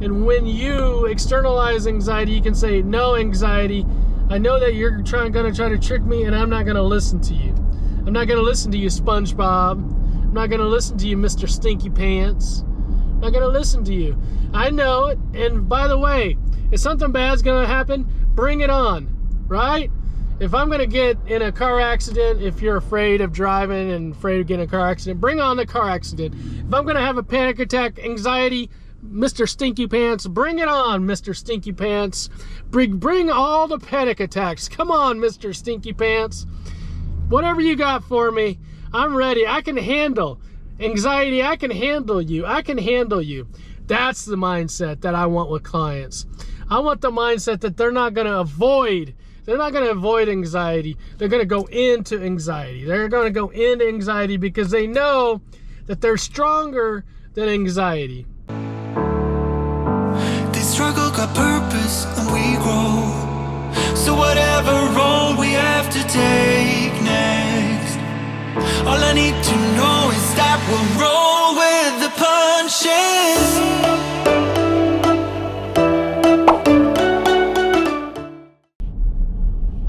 And when you externalize anxiety, you can say, no, anxiety, I know that you're gonna try to trick me, and I'm not gonna listen to you. I'm not gonna listen to you, SpongeBob. I'm not gonna listen to you, Mr. Stinky Pants. I'm not gonna listen to you. I know it. And by the way, if something bad's gonna happen, bring it on, right? If I'm gonna get in a car accident, if you're afraid of driving and afraid of getting in a car accident, bring on the car accident. If I'm gonna have a panic attack, anxiety, Mr. Stinky Pants, bring it on, Mr. Stinky Pants. Bring all the panic attacks. Come on, Mr. Stinky Pants. Whatever you got for me, I'm ready. I can handle anxiety. I can handle you. I can handle you. That's the mindset that I want with clients. I want the mindset that they're not going to avoid. They're not going to avoid anxiety. They're going to go into anxiety. They're going to go into anxiety because they know that they're stronger than anxiety. Struggle got purpose and we grow. So whatever road we have to take next, all I need to know is that we'll roll with the punches.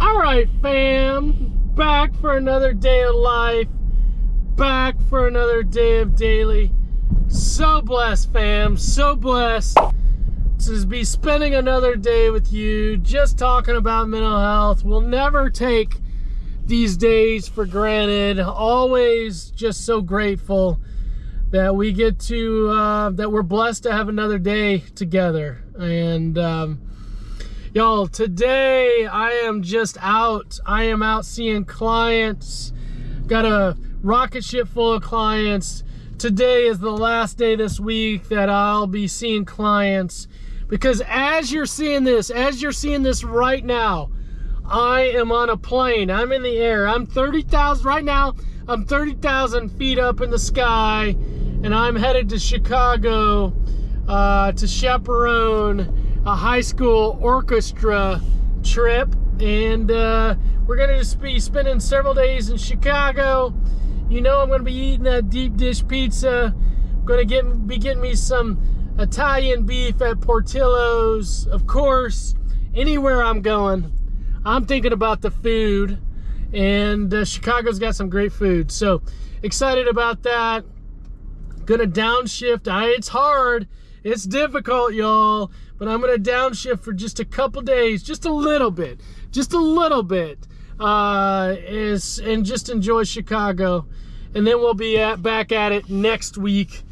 Alright fam, back for another day of life, back for another day of daily. So blessed fam, so blessed to be spending another day with you, just talking about mental health. We'll never take these days for granted. Always just so grateful that we get to, that we're blessed to have another day together. And y'all, today I am just out. I am out seeing clients. Got a rocket ship full of clients. Today is the last day this week that I'll be seeing clients. Because as you're seeing this right now, I am on a plane. I'm in the air. I'm 30,000 right now. I'm 30,000 feet up in the sky, and I'm headed to Chicago to chaperone a high school orchestra trip. And we're gonna just be spending several days in Chicago. You know, I'm gonna be eating that deep dish pizza. I'm gonna be getting me some Italian beef at Portillo's. Of course, anywhere I'm going, I'm thinking about the food, and Chicago's got some great food. So excited about that. Gonna downshift. It's hard, it's difficult, y'all, but I'm gonna downshift for just a couple days, just a little bit, and just enjoy Chicago, and then we'll be back at it next week.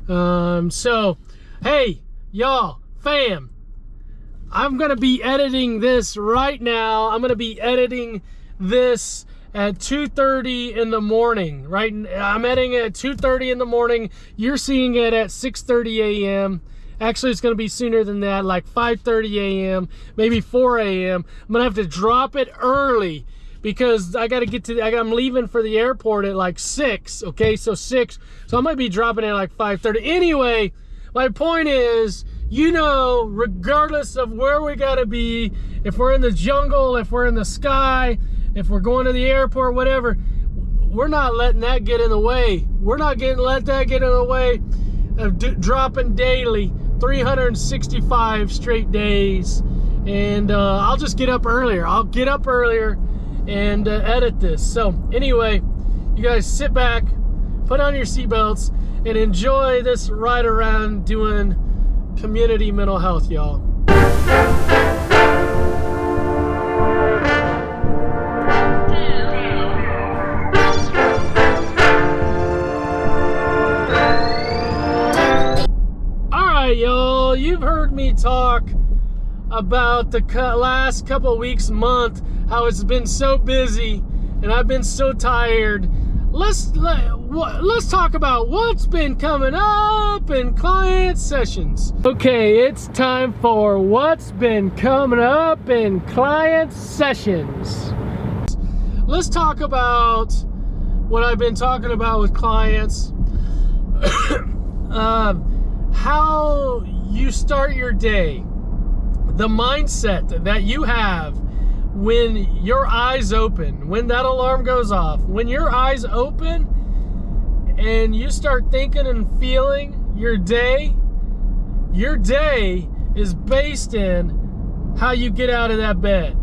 So hey, y'all, fam, I'm going to be editing this right now. I'm going to be editing this at 2:30 in the morning, right? I'm editing it at 2:30 in the morning. You're seeing it at 6:30 a.m. Actually, it's going to be sooner than that, like 5:30 a.m., maybe 4 a.m. I'm going to have to drop it early because I got to get to, I'm leaving for the airport at like 6, okay? So 6, so I might be dropping it at like 5:30. Anyway, my point is, you know, regardless of where we gotta be, if we're in the jungle, if we're in the sky, if we're going to the airport, whatever, we're not letting that get in the way. We're not let that get in the way of dropping daily, 365 straight days. And I'll just get up earlier. I'll get up earlier and edit this. So anyway, you guys sit back, put on your seatbelts, and enjoy this ride around doing community mental health, y'all. All right, y'all, you've heard me talk about the last couple of weeks, month, how it's been so busy and I've been so tired. Let's talk about what's been coming up in client sessions. Okay, it's time for what's been coming up in client sessions. Let's talk about what I've been talking about with clients. How you start your day, the mindset that you have when your eyes open, when that alarm goes off, when your eyes open and you start thinking and feeling your day, Your day is based in how you get out of that bed.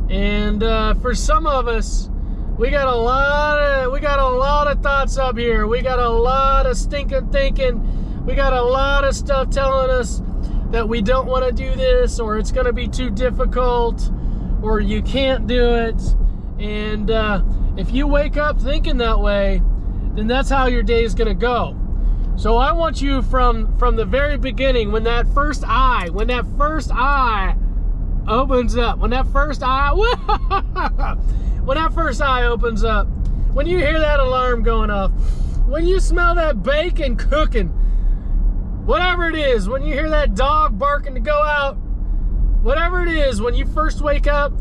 And for some of us, we got a lot of thoughts up here. We got a lot of stinking thinking. We got a lot of stuff telling us that we don't want to do this, or it's going to be too difficult, or you can't do it. And if you wake up thinking that way, then that's how your day is going to go. So I want you from the very beginning, when that first eye opens up, when that first eye opens up, when you hear that alarm going off, when you smell that bacon cooking, whatever it is, when you hear that dog barking to go out, whatever it is, when you first wake up,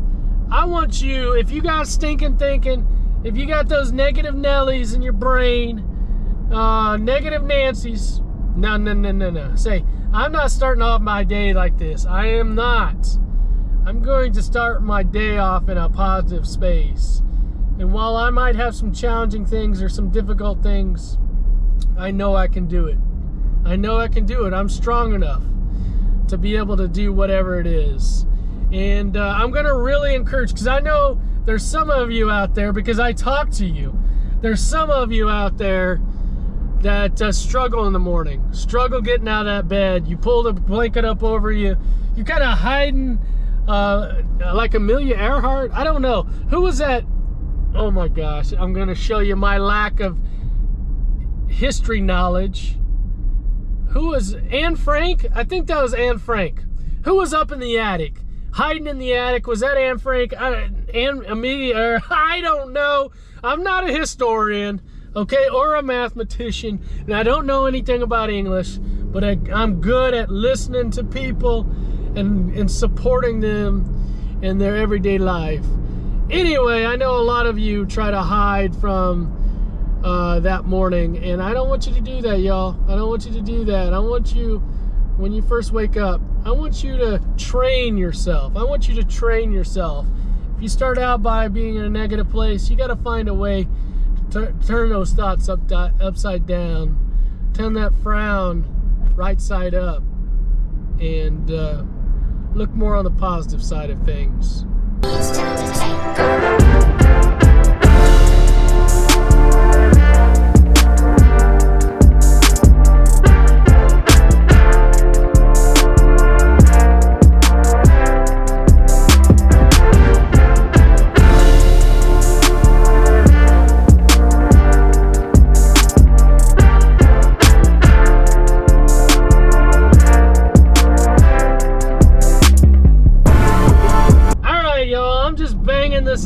I want you, if you got stinking thinking, if you got those negative Nellies in your brain, negative Nancy's, no. Say, I'm not starting off my day like this. I am not. I'm going to start my day off in a positive space. And while I might have some challenging things or some difficult things, I know I can do it. I know I can do it. I'm strong enough to be able to do whatever it is. And I'm going to really encourage, because I know there's some of you out there, because I talk to you, there's some of you out there that struggle in the morning, struggle getting out of that bed. You pull the blanket up over you. You're kind of hiding like Amelia Earhart. I don't know. Who was that? Oh my gosh. I'm going to show you my lack of history knowledge. Who was Anne Frank? I think that was Anne Frank. Who was up in the attic? Hiding in the attic. Was that Anne Frank? Amelia? I don't know. I'm not a historian, okay, or a mathematician, and I don't know anything about English, but I'm good at listening to people and supporting them in their everyday life. Anyway, I know a lot of you try to hide from that morning, and I don't want you to do that, y'all. I don't want you to do that. I want you, when you first wake up, I want you to train yourself. I want you to train yourself. If you start out by being in a negative place, you got to find a way to turn those thoughts upside down, turn that frown right side up, and look more on the positive side of things.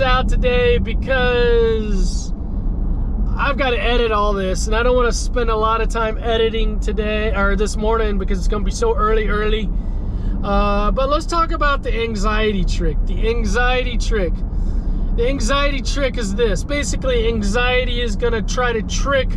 Out today because I've got to edit all this, and I don't want to spend a lot of time editing today or this morning because it's going to be so early. But let's talk about the anxiety trick. The anxiety trick is this. Basically, anxiety is going to try to trick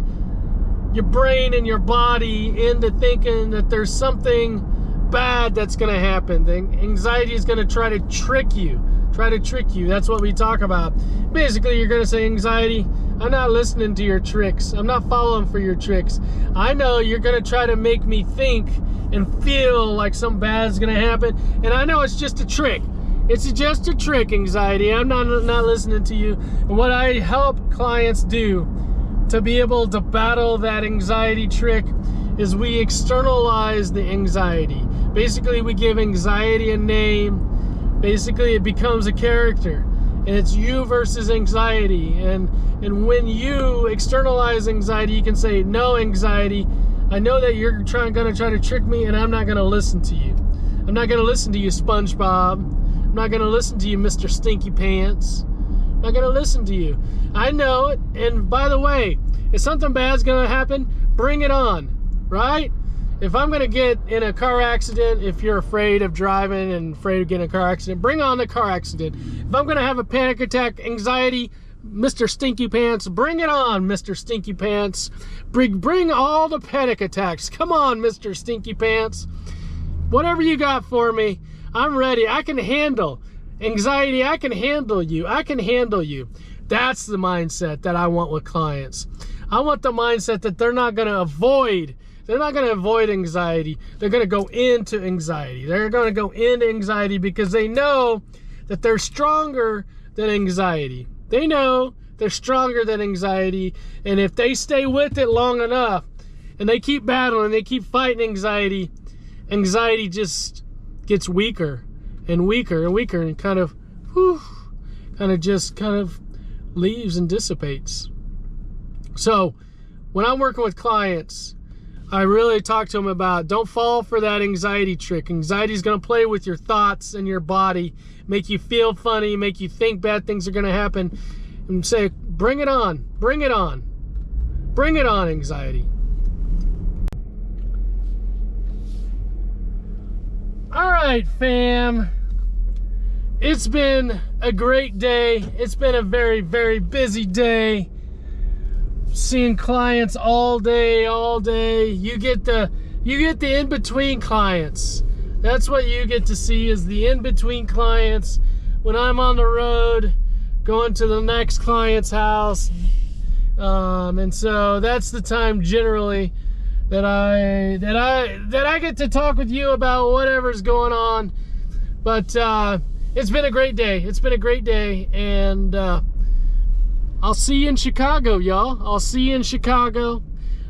your brain and your body into thinking that there's something bad that's going to happen. The anxiety is going to try to trick you. That's what we talk about. Basically, you're going to say, anxiety, I'm not listening to your tricks. I'm not following for your tricks. I know you're going to try to make me think and feel like something bad is going to happen. And I know it's just a trick. It's just a trick, anxiety. I'm not listening to you. And what I help clients do to be able to battle that anxiety trick is we externalize the anxiety. Basically, we give anxiety a name. Basically, it becomes a character, and it's you versus anxiety. And when you externalize anxiety, you can say, no, anxiety, I know that you're going to try to trick me, and I'm not going to listen to you. I'm not going to listen to you, SpongeBob. I'm not going to listen to you, Mr. Stinky Pants. I'm not going to listen to you. I know it. And by the way, if something bad's going to happen, bring it on, right? If I'm going to get in a car accident, if you're afraid of driving and afraid of getting a car accident, bring on the car accident. If I'm going to have a panic attack, anxiety, Mr. Stinky Pants, bring it on, Mr. Stinky Pants. Bring all the panic attacks. Come on, Mr. Stinky Pants. Whatever you got for me, I'm ready. I can handle anxiety. I can handle you. I can handle you. That's the mindset that I want with clients. I want the mindset that they're not going to avoid they're not going to avoid anxiety. They're going to go into anxiety. They're going to go into anxiety because they know that they're stronger than anxiety. They know they're stronger than anxiety, and if they stay with it long enough and they keep battling, they keep fighting anxiety, anxiety just gets weaker and weaker and weaker and kind of leaves and dissipates. So when I'm working with clients, I really talk to them about, don't fall for that anxiety trick. Anxiety is going to play with your thoughts and your body, make you feel funny, make you think bad things are going to happen, and say, bring it on, bring it on, bring it on, anxiety. All right, fam. It's been a great day. It's been a very, very busy day. Seeing clients all day. You get the in-between clients. That's what you get to see, is the in-between clients when I'm on the road going to the next client's house. And so that's the time generally that I get to talk with you about whatever's going on. But it's been a great day. It's been a great day, and I'll see you in Chicago, y'all. I'll see you in Chicago.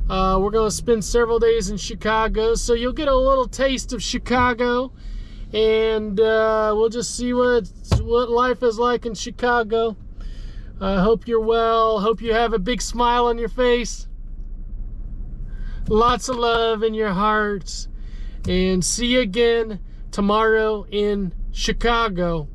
We're going to spend several days in Chicago, so you'll get a little taste of Chicago, and we'll just see what life is like in Chicago. I hope you're well. Hope you have a big smile on your face. Lots of love in your hearts. And see you again tomorrow in Chicago.